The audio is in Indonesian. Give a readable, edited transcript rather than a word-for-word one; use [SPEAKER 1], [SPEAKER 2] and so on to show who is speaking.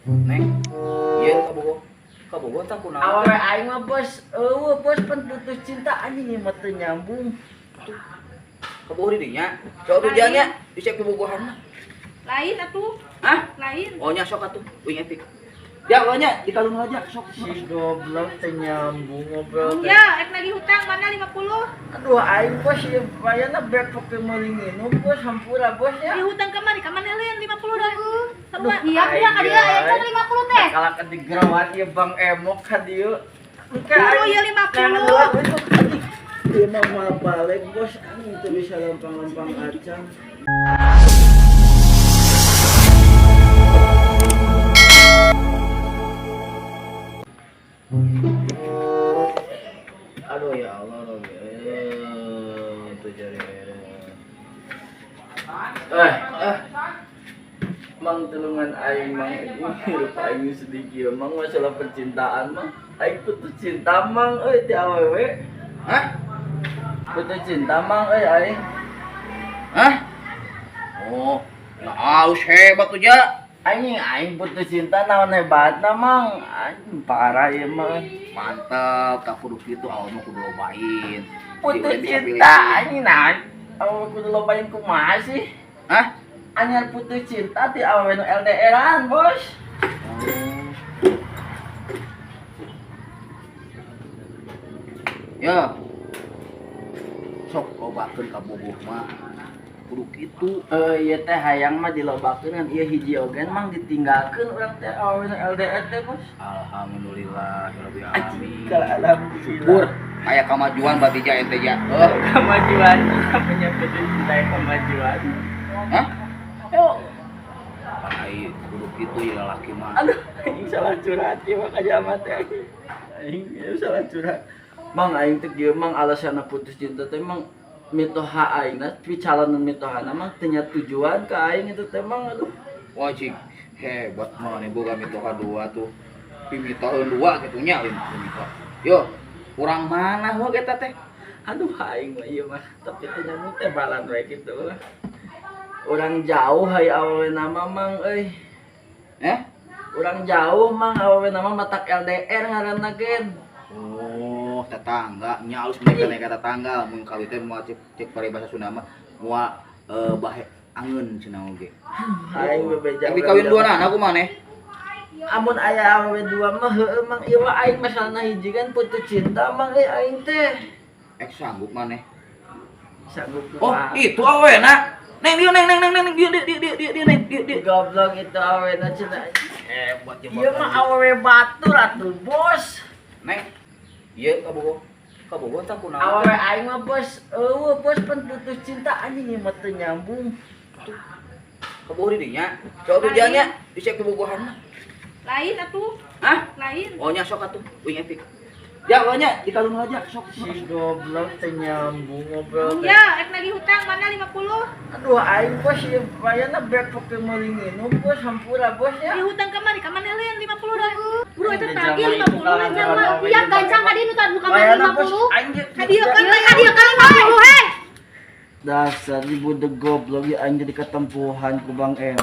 [SPEAKER 1] Neng, iya kabogo tak kunaon.
[SPEAKER 2] Awewe aing mah bos, bos pan putus cinta anjing ieu mah teu nyambung.
[SPEAKER 1] Kabogo di dinya. Coba tujuannya dicek kebogohan mah.
[SPEAKER 3] Lain atuh.
[SPEAKER 1] Hah?
[SPEAKER 3] Lain.
[SPEAKER 1] Oh nya sok atuh, wing epic. Ya nya di kalung aja sok.
[SPEAKER 2] Si goblok teu nyambung ngobrol.
[SPEAKER 3] Ya, ek lagi hutang mana 50.
[SPEAKER 2] Aduh aing bos ieu bayarna bek pake meuli nginum bos hampura bos
[SPEAKER 3] Di
[SPEAKER 2] ya.
[SPEAKER 3] hutang ka mana lain 50 dah.
[SPEAKER 2] Aduh,
[SPEAKER 3] Sama iya dia ka dia aya can 50 teh.
[SPEAKER 2] Kalau ke digerawat ieu Bang Emok ka dieu.
[SPEAKER 3] Buru ieu 50.
[SPEAKER 2] Dia mah balik bos, anjing teu bisa lempang-lempang acan. Aduh ya Allah, itu jari. Mang tulungan aing mang hirup aing sedikit mang masalah percintaan mang aing putus cinta mang ti awewe.
[SPEAKER 1] Hah?
[SPEAKER 2] Putus cinta mang aing.
[SPEAKER 1] Hah? Oh, ya aus hebat tuh ja.
[SPEAKER 2] Aing putus cinta naon hebatna mang anjing parah ieu mah.
[SPEAKER 1] Mantap, tak kudu kitu awal mah kudu lobain.
[SPEAKER 2] Putus cinta anjing naon awewe kudu lobain kumaha sih?
[SPEAKER 1] Hah?
[SPEAKER 2] Anyar putus cinta ti awewe nu LDR-an bos.
[SPEAKER 1] Ya. Sok lobakeun ka boboh mah. Kudu kitu.
[SPEAKER 2] Ieu teh hayang mah dilobakeun kan ieu hiji ogen mang ditinggalkeun urang teh awewe nu LDR teh bos.
[SPEAKER 1] Alhamdulillah rabbil
[SPEAKER 2] Anjing
[SPEAKER 1] alamin.
[SPEAKER 2] kalau alhamdulillah.
[SPEAKER 1] Syukur aya kamajuan berarti ja ente ja.
[SPEAKER 2] Kemajuan namanya putus cinta yang kemajuan.
[SPEAKER 1] Hah?
[SPEAKER 2] Yo,
[SPEAKER 1] Ai kudu kitu ya lalaki mah.
[SPEAKER 2] aduh, aing salah curhat ieu mah ka jama teh. Aing ieu salah curhat. Mang aing teh kieu mang alasanna putus cinta teh mang mitoha aingna tapi calon mitohana mang teu nya tujuan ka aing itu teh mang aduh.
[SPEAKER 1] Wajib hebat mah nih boga mitoha dua tuh. Pimitoheun dua kitu nya mito. Yo, urang mana wa eta teh?
[SPEAKER 2] Aduh aing mah ieu mah tapi teh nyambung teh balan we kitu lah. Urang jauh hai awewe nama mang euy. Urang jauh mang awewe nama matak LDR ngaranna gen.
[SPEAKER 1] Oh, tetangga nya alus mereka tetangga mun kawi teh moal cek paribasa Sunda mah moal bahe angeun cenah oge.
[SPEAKER 2] Aing bebeja.
[SPEAKER 1] Tapi kawin dua anak kumaha maneh?
[SPEAKER 2] Amun aya awewe dua mah heueuh mang ieu mah aing masalahna hiji kan putus cinta mang aing teh.
[SPEAKER 1] Ek sanggup maneh.
[SPEAKER 2] Sanggup
[SPEAKER 1] Oh,
[SPEAKER 2] kumaha.
[SPEAKER 1] itu awena. Neng dia dia.
[SPEAKER 2] Goblok itu awewe cenah.
[SPEAKER 1] Buat
[SPEAKER 2] Ieu mah awewe batur atuh bos.
[SPEAKER 1] Neng. Ieu kabogo tak kunaon.
[SPEAKER 2] Awewe aing mah bos, bos pan putus cinta anjing ieu mah teu nyambung.
[SPEAKER 1] Kabogo di dinya. Coba tujuannya dicek kebogohan mah.
[SPEAKER 3] Lain atuh.
[SPEAKER 1] Hah?
[SPEAKER 3] Lain.
[SPEAKER 1] Oh nya sok atuh, wing epic. Ya nya di kalung aja sok.
[SPEAKER 2] Si goblok teu nyambung ngobrol.
[SPEAKER 3] Ya, ek lagi hutang mana 50.
[SPEAKER 2] Aduh aing bos ieu bayarna bek pake meuli nginum bos hampura bos
[SPEAKER 3] Di
[SPEAKER 2] ya.
[SPEAKER 3] hutang ka mana lain 50 dah. Buru eta
[SPEAKER 2] Di
[SPEAKER 3] tagih
[SPEAKER 2] zaman
[SPEAKER 3] 50
[SPEAKER 2] itu
[SPEAKER 3] lah
[SPEAKER 2] kalau
[SPEAKER 3] jangan.
[SPEAKER 2] zaman
[SPEAKER 3] Iya
[SPEAKER 2] awewe
[SPEAKER 3] gancang ka dieu nu bukan
[SPEAKER 2] Bayarna bos
[SPEAKER 3] 50.
[SPEAKER 2] anjing.
[SPEAKER 3] Hadiah kan 50 heh.
[SPEAKER 2] Dasar ibu de goblok ya anjing jadi ketempuhan ku Bang M.